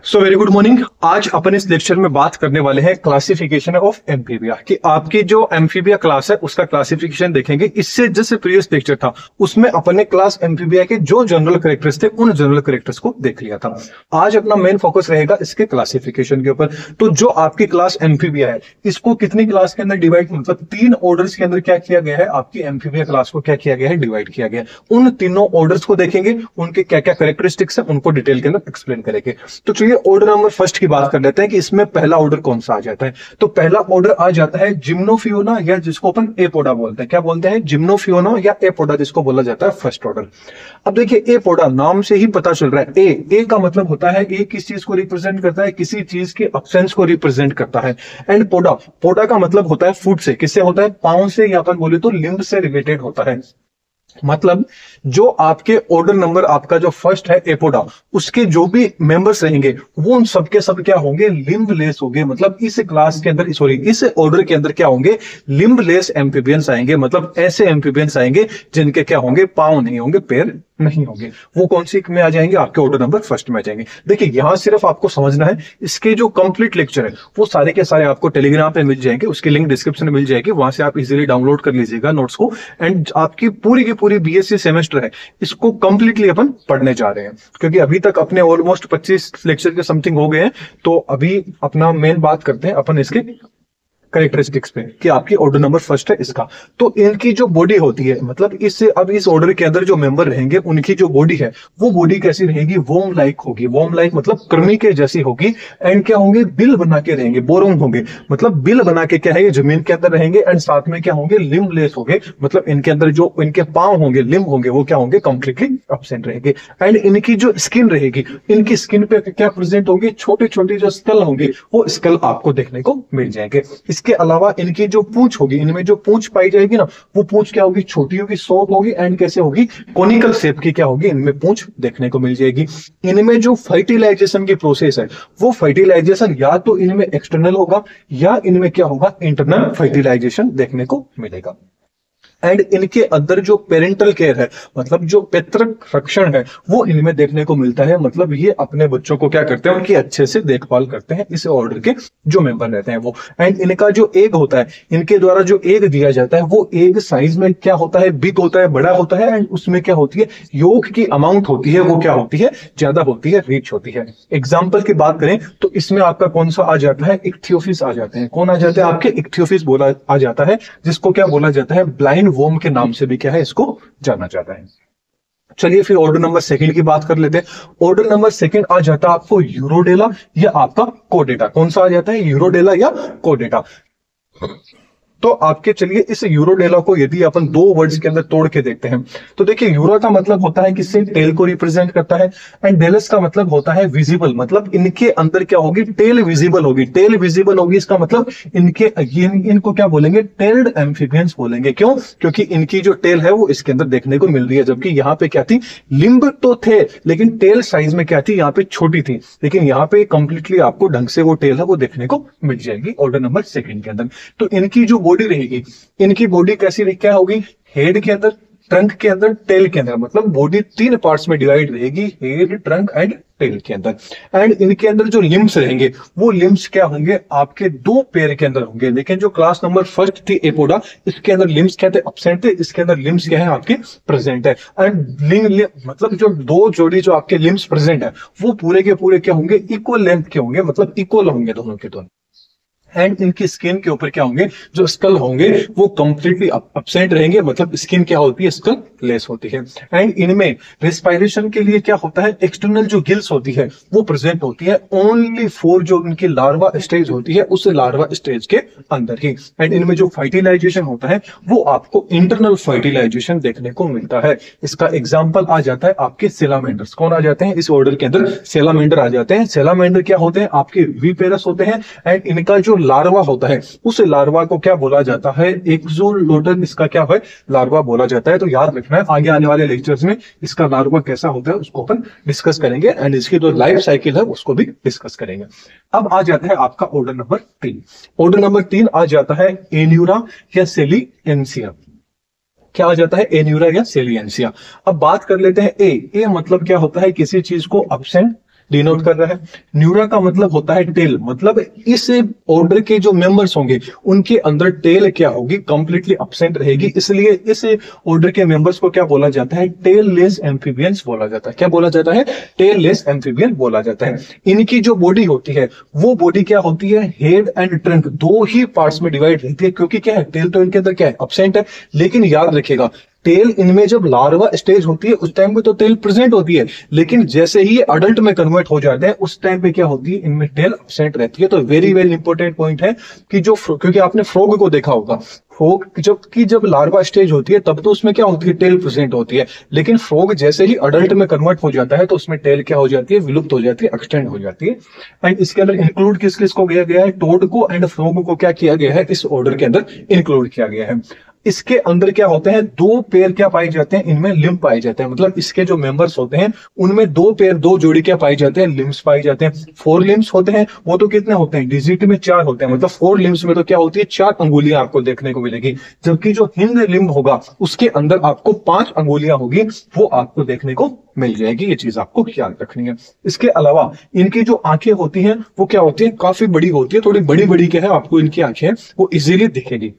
So very good morning. आज अपन इस lecture में बात करने वाले हैं क्लासिफिकेशन ऑफ एम्फीबिया कि आपकी जो एम्फीबिया क्लास है उसका क्लासिफिकेशन देखेंगे। इससे जैसे प्रीवियस लेक्चर था उसमें अपन ने क्लास एम्फीबिया के जो जनरल कैरेक्टर्स थे उन जनरल कैरेक्टर्स को देख लिया था। आज अपना मेन फोकस रहेगा इसके क्लासिफिकेशन के ऊपर। तो जो आपकी क्लास एम्फीबिया है इसको कितनी क्लास के अंदर डिवाइड, मतलब 3 ऑर्डर्स के अंदर क्या किया गया है, आपकी एम्फीबिया क्लास को क्या किया गया है, डिवाइड किया गया है। उन तीनों ऑर्डर्स को देखेंगे, उनके क्या क्या कैरेक्टरिस्टिक्स है उनको डिटेल के अंदर एक्सप्लेन करेंगे। तो चलिए ऑर्डर नंबर फर्स्ट की बात कर लेते हैं कि इसमें पहला ऑर्डर कौन सा आ जाता है। तो पहला ऑर्डर आ जाता है जिम्नोफियोना, या जिसको अपन एपोडा बोलते हैं। क्या बोलते हैं? जिम्नोफियोना या एपोडा, जिसको बोला जाता है फर्स्ट ऑर्डर। अब देखिए एपोडा नाम से ही पता चल रहा है, ए का मतलब होता है ए किस चीज को रिप्रेजेंट करता है, किसी चीज के अब्सेंस को रिप्रेजेंट करता है। एंड पोडा का मतलब होता है फुट से, किससे होता है, पांव से, या अपन बोले तो लिम्ब से रिलेटेड होता है। मतलब जो आपके ऑर्डर नंबर आपका जो फर्स्ट है एपोडा, उसके जो भी मेंबर्स रहेंगे वो उन सबके सब क्या होंगे, लिम्बलेस होंगे। मतलब इस क्लास के अंदर, सॉरी इस ऑर्डर के अंदर क्या होंगे, लिम्बलेस एम्फीबियंस आएंगे। मतलब ऐसे एम्फीबियंस आएंगे जिनके क्या होंगे, पांव नहीं होंगे, पैर नहीं होंगे। वो कौन सी में आ जाएंगे, आपके ऑर्डर नंबर फर्स्ट में आ जाएंगे। देखिए यहां सिर्फ आपको समझना है, इसके जो कंप्लीट लेक्चर है वो सारे के सारे आपको टेलीग्राम पे मिल जाएंगे, उसकी लिंक डिस्क्रिप्शन में मिल जाएगी, वहां से आप इजीली डाउनलोड कर लीजिएगा नोट्स को। एंड आपकी पूरी की पूरी बीएससी सेमेस्टर है, इसको कंप्लीटली अपन पढ़ने जा रहे हैं, क्योंकि अभी तक अपने ऑलमोस्ट 25 लेक्चर के समथिंग हो गए हैं। तो अभी अपना मेन बात करते हैं अपन इसके कैरेक्टरिस्टिक्स पे कि आपकी ऑर्डर नंबर फर्स्ट है इसका। तो इनकी जो बॉडी होती है, मतलब अब इस ऑर्डर के अंदर जो मेंबर रहेंगे उनकी जो बॉडी है वो बॉडी कैसी रहेगी, वोम लाइक होगी। वोम लाइक मतलब कृमि के जैसी होगी। एंड क्या होंगे, बिल बना के रहेंगे, बोरोंग होंगे। मतलब बिल बना के क्या है, ये जमीन के अंदर रहेंगे। एंड साथ में क्या होंगे, लिम्बलेस होंगे। मतलब इनके अंदर जो इनके पांव होंगे, लिम्ब होंगे, वो क्या होंगे, कंप्लीटली एब्सेंट रहेंगे। एंड इनकी जो स्किन रहेगी, इनकी स्किन पे क्या प्रेजेंट होंगे, छोटे छोटे जो स्कल होंगे वो स्कल आपको देखने को मिल जाएंगे। इसके अलावा इनकी जो पूंछ होगी, इनमें जो पूंछ पाई जाएगी ना, वो पूंछ क्या होगी, छोटी होगी, शॉर्ट होगी। एंड कैसे होगी, कोनिकल शेप की क्या होगी, इनमें पूंछ देखने को मिल जाएगी। इनमें जो फर्टिलाइजेशन की प्रोसेस है, वो फर्टिलाइजेशन या तो इनमें एक्सटर्नल होगा या इनमें क्या होगा, इंटरनल फर्टिलाइजेशन देखने को मिलेगा। एंड इनके अंदर जो पेरेंटल केयर है, मतलब जो पैतृक रक्षण है, वो इनमें देखने को मिलता है। मतलब ये अपने बच्चों को क्या करते हैं, उनकी अच्छे से देखभाल करते हैं, इस ऑर्डर के जो मेंबर रहते हैं वो। एंड इनका जो एग होता है, इनके द्वारा जो एग दिया जाता है, वो एग साइज में क्या होता है, बिग होता है, बड़ा होता है। एंड उसमें क्या होती है, योग की अमाउंट होती है, वो क्या होती है, ज्यादा होती है, रिच होती है। एग्जाम्पल की बात करें तो इसमें आपका कौन सा आ जाता है, इक्थियोफिस आ जाते हैं। कौन आ जाते हैं आपके, इक्थियोफिस बोला आ जाता है, जिसको क्या बोला जाता है, ब्लाइंड वोम के नाम से भी क्या है, इसको जाना जाता है। चलिए फिर ऑर्डर नंबर सेकंड की बात कर लेते हैं। ऑर्डर नंबर सेकंड आ जाता है आपको यूरोडेला या आपका कोडेटा। कौन सा आ जाता है, यूरोडेला या कोडेटा। तो आपके चलिए इस यूरोडेला को यदि अपन 2 वर्ड्स के अंदर तोड़ के देखते हैं तो देखिए, यूरो का मतलब होता है किससे, टेल को रिप्रेजेंट करता है। एंड डेलस का मतलब होता है विजिबल। मतलब इनके अंदर क्या होगी, टेल विजिबल होगी। टेल विजिबल होगी इसका मतलब इनको क्या बोलेंगे, टेल्ड एम्फीबियंस बोलेंगे। क्यों? क्योंकि इनकी जो टेल है वो इसके अंदर देखने को मिल रही है। जबकि यहाँ पे क्या थी, लिम्ब तो थे लेकिन टेल साइज में क्या थी, यहाँ पे छोटी थी। लेकिन यहाँ पे कंप्लीटली आपको ढंग से वो टेल है वो देखने को मिल जाएगी ऑर्डर नंबर सेकंड के अंदर। तो इनकी जो बॉडी रहेगी, इनकी बॉडी कैसी क्या होगी, हेड के अंदर, ट्रंक के अंदर, टेल के अंदर। मतलब बॉडी 3 पार्ट्स में डिवाइड रहेगी, हेड, ट्रंक एंड टेल के अंदर। एंड इनके अंदर जो लिम्स रहेंगे, वो लिम्स क्या होंगे, आपके 2 पैर के अंदर होंगे। लेकिन जो क्लास नंबर फर्स्ट थी एपोडा, इसके अंदर लिम्स क्या थे, एब्सेंट थे। इसके अंदर लिम्स क्या है, आपके प्रेजेंट है। एंड मतलब जो 2 जोड़ी जो आपके लिम्स प्रेजेंट है, वो पूरे के पूरे क्या होंगे, इक्वल लेंथ के होंगे। मतलब इक्वल होंगे दोनों के दोनों। एंड इनकी स्किन के ऊपर क्या होंगे, जो स्कल होंगे वो कंप्लीटली एब्सेंट रहेंगे। मतलब स्किन क्या होती है, स्कल लेस होती है। एंड इनमें रेस्पिरेशन के लिए क्या होता है, एक्सटर्नल जो गिल्स होती है वो प्रेजेंट होती है ओनली फॉर जो इनकी लार्वा स्टेज होती है, उस लार्वा स्टेज के अंदर ही। एंड इनमें जो फर्टिलाइजेशन होता है वो आपको इंटरनल फर्टिलाइजेशन देखने को मिलता है। इसका एग्जाम्पल आ जाता है आपके सेलामेंडर्स। कौन आ जाते हैं इस ऑर्डर के अंदर, सेलामेंडर आ जाते हैं। सेलामेंडर क्या होते हैं, आपके विपेरस होते हैं। एंड इनका जो लार्वा होता है, उस लार्वा को क्या बोला जाता है, एक्सोलोटन इसका क्या है, लार्वा बोला जाता है। तो याद रखना है, आगे आने वाले लेक्चर्स में इसका लार्वा कैसा होता है उसको अपन डिस्कस करेंगे। एंड इसकी जो लाइफ साइकिल है उसको भी डिस्कस करेंगे। अब आ जाता है आपका ऑर्डर नंबर 3। ऑर्डर नंबर 3 आ जाता है एन्यूरा या सेलिएंसिया। क्या आ जाता है, एन्यूरा या सेलिएंसिया। अब बात कर लेते हैं ए मतलब क्या होता है, किसी चीज को एब्सेंट डिनोट कर रहा है। न्यूरा का मतलब होता है टेल, मतलब इस ऑर्डर के जो मेंबर्स होंगे उनके अंदर टेल क्या होगी, कंप्लीटली एब्सेंट रहेगी, इसलिए इस ऑर्डर के मेंबर्स को क्या बोला जाता है, टेल लेस एम्फीबियंस बोला जाता है। क्या बोला जाता है, टेल लेस एम्फीबियन बोला जाता है। इनकी जो बॉडी होती है वो बॉडी क्या होती है, हेड एंड ट्रंक दो ही पार्ट्स में डिवाइड रहती है, क्योंकि क्या है, टेल तो इनके अंदर क्या है, एब्सेंट है। लेकिन याद रखिएगा, टेल इनमें जब लार्वा स्टेज होती है उस टाइम पे तो टेल प्रेजेंट होती है, लेकिन जैसे ही अडल्ट में कन्वर्ट हो जाते हैं उस टाइम पे क्या होती है, इनमें टेल एब्सेंट रहती है। तो वेरी वेरी इंपॉर्टेंट पॉइंट है कि जो, क्योंकि आपने फ्रॉग को देखा होगा, फ्रॉग जब लार्वा स्टेज होती है तब तो उसमें क्या होती है, टेल प्रेजेंट होती है, लेकिन फ्रॉग जैसे ही अडल्ट में कन्वर्ट हो जाता है तो उसमें टेल क्या हो जाती है, विलुप्त हो जाती है, एक्सटेंड हो जाती है। एंड इसके अंदर इंक्लूड किस किस को किया गया है, टोड को एंड फ्रॉग को क्या किया गया है, इस ऑर्डर के अंदर इंक्लूड किया गया है। इसके अंदर क्या होते हैं, दो पेयर क्या पाए जाते हैं, इनमें लिम्ब पाए जाते हैं, मतलब इसके जो मेंबर्स होते हैं उनमें दो पेयर, दो जोड़ी क्या पाए जाते हैं, लिम्स पाए जाते हैं। 4 लिम्स होते हैं, वो तो कितने होते हैं, डिजिट में 4 होते हैं, मतलब 4 लिम्स में तो क्या होती है, 4 अंगुलियां आपको देखने को मिलेगी, जबकि जो हिंद लिम्ब होगा उसके अंदर आपको 5 अंगुलियां होगी, वो आपको देखने को मिल जाएगी। ये चीज आपको याद रखनी है। इसके अलावा इनकी जो आंखें होती हैं वो क्या होती है, काफी बड़ी होती है, थोड़ी बड़ी बड़ी क्या है, आपको इनकी आंखें वो इजीली दिखेगी।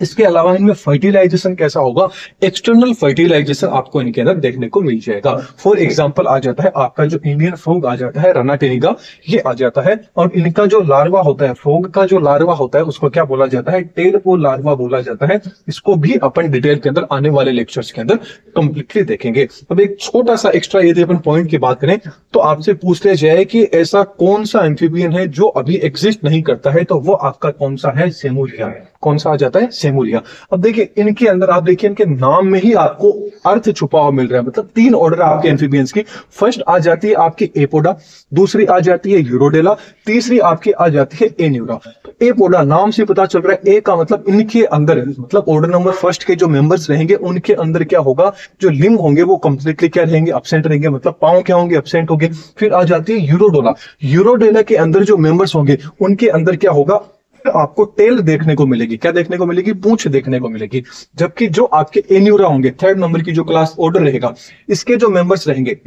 इसके अलावा इनमें फर्टिलाइजेशन कैसा होगा, एक्सटर्नल फर्टिलाइजेशन आपको इनके अंदर देखने को मिल जाएगा। फॉर एग्जांपल आ जाता है आपका जो इंडियन फ्रॉग आ जाता है, रनाटेनिगा, ये आ जाता है। और इनका जो लार्वा होता है, फ्रॉग का जो लार्वा होता है उसको क्या बोला जाता है, टेडपोल लार्वा बोला जाता है। इसको भी अपन डिटेल के अंदर आने वाले लेक्चर्स के अंदर कंप्लीटली देखेंगे। अब एक छोटा सा एक्स्ट्रा यदि अपन पॉइंट की बात करें तो आपसे पूछ लिया जाए कि ऐसा कौन सा एम्फीबियन है जो अभी एग्जिस्ट नहीं करता है, तो वो आपका कौन सा है, सेमोलिया। कौन सा आ जाता है, सेमोलिया। अब देखिए इनके अंदर आप देखिए इनके नाम में ही आपको अर्थ छुपा हुआ मिल रहा है, मतलब 3 ऑर्डर आपके एम्फीबियंस की। फर्स्ट आ जाती है आपकी एपोडा, दूसरी आ जाती है यूरोडेला, तीसरी आपकी आ जाती है एन्यूरा। तो एपोडा नाम से पता चल रहा है, ए का मतलब इनके अंदर, मतलब ऑर्डर नंबर फर्स्ट के जो मेंबर्स रहेंगे उनके अंदर क्या होगा, जो लिम्ब होंगे वो कंप्लीटली क्या रहेंगे, एब्सेंट रहेंगे, मतलब पांव क्या होंगे, एब्सेंट होंगे। फिर आ जाती है यूरोडोला, यूरोडेला के अंदर जो मेंबर्स होंगे उनके अंदर क्या होगा, आपको टेल देखने को मिलेगी, क्या देखने को मिलेगी, पूंछ देखने को मिलेगी। जबकि जो आपके एन्यूरा होंगे, 3rd नंबर की जो क्लास ऑर्डर रहेगा, इसके जो मेंबर्स रहेंगे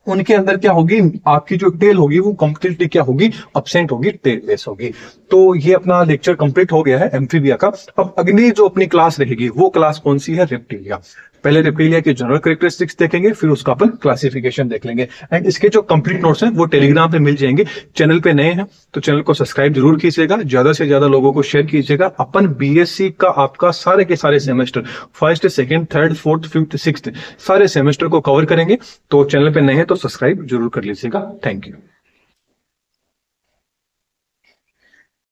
उनके अंदर क्या होगी, आपकी जो टेल होगी वो कंप्लीटली क्या होगी, एब्सेंट होगी, टेल लेस होगी। तो ये अपना लेक्चर कंप्लीट हो गया है एम्फीबिया का। अब अगली जो अपनी क्लास रहेगी वो क्लास कौन सी है, रेप्टिलिया। पहले रेप्टिलिया के जनरल कैरेक्टरिस्टिक्स देखेंगे, फिर उसका अपन क्लासिफिकेशन देख लेंगे। एंड इसके जो कंप्लीट नोट्स हैं वो टेलीग्राम पे मिल जाएंगे। चैनल पे नए हैं तो चैनल को सब्सक्राइब जरूर कीजिएगा, ज्यादा से ज्यादा लोगों को शेयर कीजिएगा। अपन बीएससी का आपका सारे के सारे semester, 1st, 2nd, 3rd, 4th, 5th, 6th सारे सेमेस्टर को कवर करेंगे। तो चैनल पे नए हैं तो सब्सक्राइब जरूर कर लीजिएगा। Thank you.